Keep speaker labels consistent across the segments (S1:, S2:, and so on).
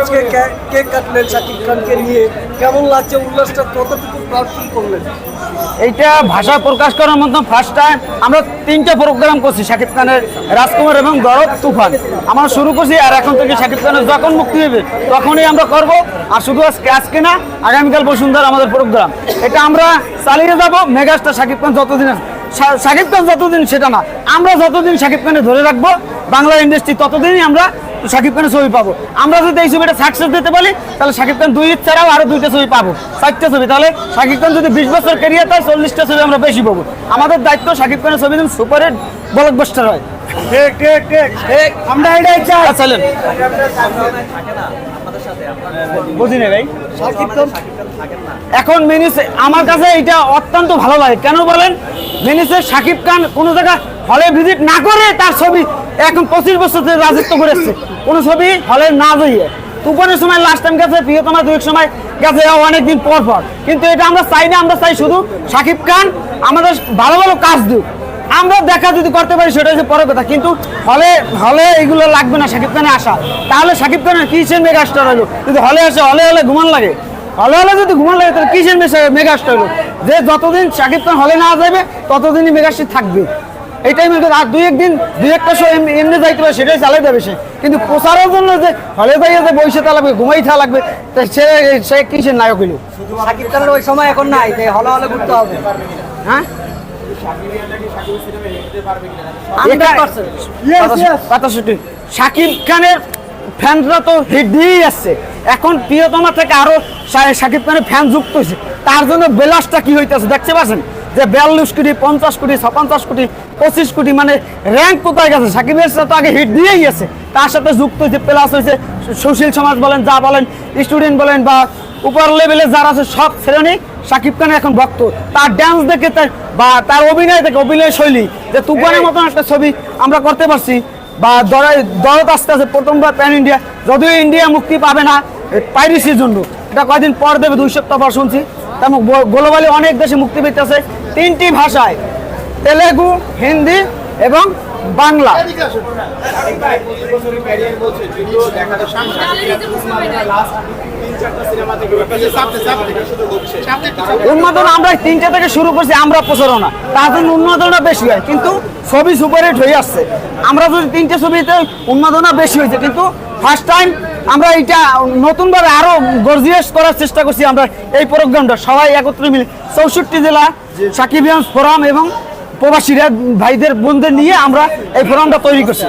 S1: আজকে কেক কাটলেন শাকিব খানকে নিয়ে, কেমন লাগছে? উল্লাসটা কতটুকু প্রাউড ফিল করলেন?
S2: এইটা ভাষা প্রকাশ করার মতো ফার্স্ট টাইম আমরা 3টা প্রোগ্রাম করছি শাকিব খানের, রাজকুমার এবং গরব তুফান আমরা শুরু করছি। আর এখন থেকে শাকিব খানের যখন মুক্তি হবে তখনই আমরা করব। আর শুধু আজকে না, আগামীকাল বসুন্ধরা আমাদের প্রোগ্রাম, এটা আমরা চালিয়ে যাব। মেগাস্টার শাকিব খান যতদিন আছে, শাকিব খান যতদিন সেটা না, আমরা যতদিন শাকিব খানে ধরে রাখবো বাংলা ইন্ডাস্ট্রি ততদিনই আমরা শাকিব খানের ছবি পাবো। আমরা যদি এই ছবিটা সাকসেস দিতে পারি তাহলে শাকিব খান 2 ঈদ ছাড়াও আরো 2টা ছবি পাবো, 4টা ছবি। তাহলে শাকিব খান যদি 20 বছর ক্যারিয়ার তাই 40টা ছবি আমরা বেশি পাবো। আমাদের দায়িত্ব শাকিব খানের ছবি যেন সুপারহিট ব্লকবাস্টার হয়। আমরা এটাই চাই। চলেন বুঝি না ভাই, শাকিব খান এখন মিনিসে আমার কাছে এটা অত্যন্ত ভালো লাগে। কেন বলেন? মিনিসে শাকিব খান কোনো জায়গা হলে ভিজিট না করে তার ছবি এখন 25 বছর ধরে রাজত্ব করেছে, কোনো ছবি হলে না যাইয়ে। তুফানের সময় লাস্ট টাইম গেছে, প্রিয়তমা 2 সময় গেছে অনেকদিন পর পর। কিন্তু এটা আমরা চাই না, আমরা চাই শুধু শাকিব খান আমাদের ভালো ভালো কাজ দিক। আমরা দেখা যদি করতে পারি সেটা হচ্ছে পরের কথা, কিন্তু হলে এগুলো লাগবে না শাকিব খানে আসা। তাহলে শাকিব খানের কিসের মেগাস্টার হলো? যদি হলে আসে, হলে ঘুমান লাগে, হলে যদি ঘুমান লাগে তাহলে কিসের মেগাস্টার হলো? যে যতদিন শাকিব খান হলে না যাবে ততদিনই মেগাস্টার থাকবে। এইটাই মেন কথা। আর 2-1টা শো এমনি যাইতে পারে, সেটাই চালাই যাবে সে। কিন্তু প্রচারের জন্য যে হলে যাইয়ে যে বসে থাকা লাগবে, ঘুমাই থাকা লাগবে, সে কিসের নায়ক হইল?
S1: শাকিব খানের ওই সময় এখন নাই, যে হলে ঘুরতে হবে।
S2: হ্যাঁ, শাকিব খানের ফ্যানরা তো হিট দিয়েই আসছে। এখন প্রিয়তমা থেকে আরো শাকিব খানের ফ্যান যুক্ত হয়েছে, তার জন্য বেলাসটা কি হইতেছে দেখতে পাচ্ছেন? যে 42 কোটি, 50 কোটি, 56 কোটি, 25 কোটি, মানে র্যাঙ্ক কোথায় গেছে? শাকিবের সাথে তো আগে হিট দিয়েই গেছে, তার সাথে যুক্ত হয়েছে, প্লাস হয়েছে সুশীল সমাজ বলেন, যা বলেন, স্টুডেন্ট বলেন, বা উপর লেভেলে যারা আছে সব শ্রেণী শাকিব খানের এখন ভক্ত। তার ডান্স দেখে বা তার অভিনয় দেখে, অভিনয় শৈলী, যে তুফানের মতন একটা ছবি আমরা করতে পারছি, বা দরদ আসতে আছে প্রথমবার প্যান ইন্ডিয়া, যদিও ইন্ডিয়া মুক্তি পাবে না পাইরেসির জন্য, এটা কয়দিন পর দেবে, 2 সপ্তাহ পর শুনছি। তেমন গ্লোবালি অনেক দেশে মুক্তি পেতেছে 3টি ভাষায়, তেলেগু, হিন্দি এবং বাংলা। উন্মাদনা আমরা 3টে থেকে শুরু করছি, আমরা প্রচারণা, তার জন্য উন্মাদনা বেশি হয়, কিন্তু ছবি সুপারহিট হয়ে আসছে। আমরা যদি 3টে ছবিতে উন্মাদনা বেশি হয়েছে, কিন্তু ফার্স্ট টাইম আমরা এইটা নতুনভাবে আরো গর্জিয়াস করার চেষ্টা করছি। আমরা এই প্রোগ্রামটা সবাই একত্রে মিলে 64 জেলা সাকিবিয়ান ফোরাম এবং প্রবাসীরা ভাইদের বোনদের নিয়ে আমরা এই ফোরামটা তৈরি করছি।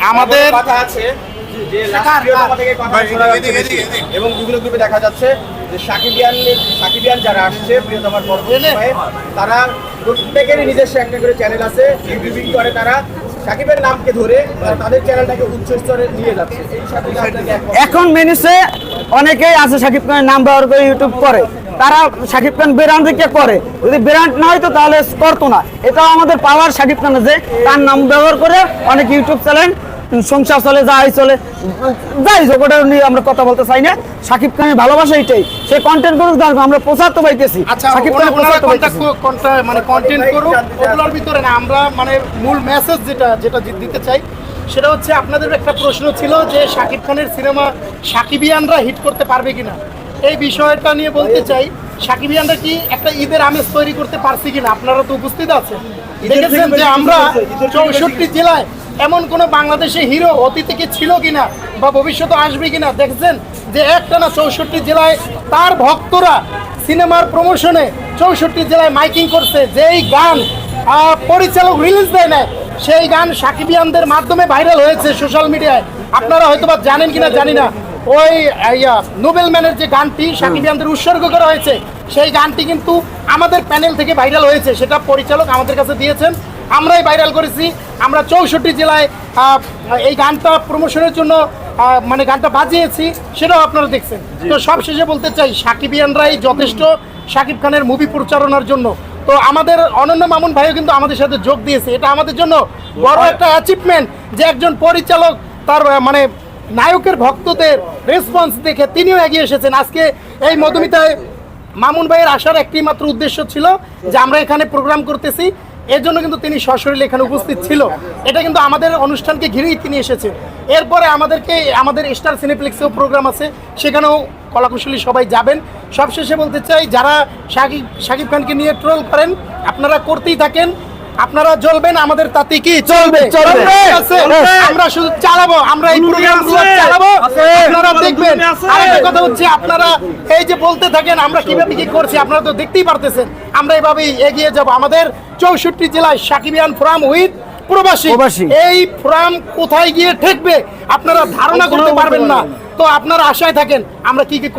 S3: আমাদের
S4: এবং বিভিন্ন গ্রুপে দেখা যাচ্ছে যে সাকিবিয়ান যারা আসছে প্রিয়তমার পর্বে, তারা প্রত্যেকেরই নিজস্ব একটা করে চ্যানেল আছে, ইউটিউবিং করে, তারা সাকিবের নামকে ধরে তাদের চ্যানেলটাকে উচ্চ স্তরে নিয়ে যাচ্ছে। এই সাথে
S2: এখন মেনিসে অনেকেই আছে সাকিব খানের নাম ব্যবহার করে ইউটিউব করে, তারা সাকিব খান ব্র্যান্ড থেকে করে, যদি ব্র্যান্ড না হয়তো তাহলে করতো না। এটাও আমাদের পাওয়ার সাকিব খানের, যে তার নাম ব্যবহার করে অনেক ইউটিউব চ্যানেল সংসার চলে, যাই চলে, যাই হোক, ওটা নিয়ে আমরা কথা বলতে চাই না। সাকিব খানের ভালোবাসা এটাই, সে কন্টেন্ট করুক, আমরা প্রচার তো পাইতেছি।
S3: সাকিব খানের মানে কন্টেন্ট করুক, ওগুলোর ভিতরে না, আমরা মানে মূল মেসেজ যেটা দিতে চাই সেটা হচ্ছে, আপনাদের একটা প্রশ্ন ছিল যে সাকিব খানের সিনেমা সাকিবিয়ানরা হিট করতে পারবে কিনা। এই বিষয়টা নিয়ে বলতে চাই, সাকিবিয়ানরা কি একটা ঈদের আমেজ তৈরি করতে পারছি কিনা? আপনারা তো উপস্থিত আছেন, দেখেছেন যে আমরা 64 জেলায় এমন কোনো বাংলাদেশে হিরো অতীতে কি ছিল কিনা বা ভবিষ্যতে আসবে কিনা দেখছেন, যে একটানা 64 জেলায় তার ভক্তরা সিনেমার প্রমোশনে 64 জেলায় মাইকিং করছে। যেই গান পরিচালক রিলিজ দেয় না, সেই গান সাকিবিয়ানদের মাধ্যমে ভাইরাল হয়েছে সোশ্যাল মিডিয়ায়। আপনারা হয়তো বা জানেন কিনা জানি না, ওই নোবেল ম্যানের যে গানটি সাকিবিয়ানদের উৎসর্গ করা হয়েছে, সেই গানটি কিন্তু আমাদের প্যানেল থেকে ভাইরাল হয়েছে। সেটা পরিচালক আমাদের কাছে দিয়েছেন, আমরাই ভাইরাল করেছি। আমরা 64 জেলায় এই গানটা প্রমোশনের জন্য মানে গানটা বাজিয়েছি, সেটাও আপনারা দেখছেন। তো সবশেষে বলতে চাই, সাকিবিয়ানরাই যথেষ্ট সাকিব খানের মুভি প্রচারণার জন্য। তো আমাদের অনন্য মামুন ভাইও কিন্তু আমাদের সাথে যোগ দিয়েছে, এটা আমাদের জন্য বড় একটা অ্যাচিভমেন্ট যে একজন পরিচালক তার মানে নায়কের ভক্তদের রেসপন্স দেখে তিনিও এগিয়ে এসেছেন। আজকে এই মধুমিতায় মামুন ভাইয়ের আসার একটি মাত্র উদ্দেশ্য ছিল যে আমরা এখানে প্রোগ্রাম করতেছি, এর জন্য কিন্তু তিনি সশরীরে এখানে উপস্থিত ছিল। এটা কিন্তু আমাদের অনুষ্ঠানকে ঘিরেই তিনি এসেছেন। এরপরে আমাদের স্টার সিনেপ্লেক্সেও প্রোগ্রাম আছে, সেখানেও কলাকুশলী সবাই যাবেন। সবশেষে বলতে চাই, যারা শাকিব খানকে নিয়ে ট্রোল করেন আপনারা করতেই থাকেন, আপনারা জ্বলবেন, আমাদের তাতে কি চলবে। ঠিক আছে? আমরা শুধু চালাবো, আমরা এই প্রোগ্রামগুলো চালাবো, আপনারা দেখবেন। আরেকটা কথা হচ্ছে, আপনারা এই যে বলতে থাকেন আমরা কিভাবে কি করছি, আপনারা তো দেখতেই পারতেছেন। আমরা এইভাবেই এগিয়ে যাব। আমাদের 64 জেলায় সাকিবিয়ান ফোরাম উইথ প্রবাসী, এই ফোরাম কোথায় গিয়ে ঠেকবে আপনারা ধারণা করতে পারবেন না। তো আপনারা আশায় থাকেন আমরা কি কি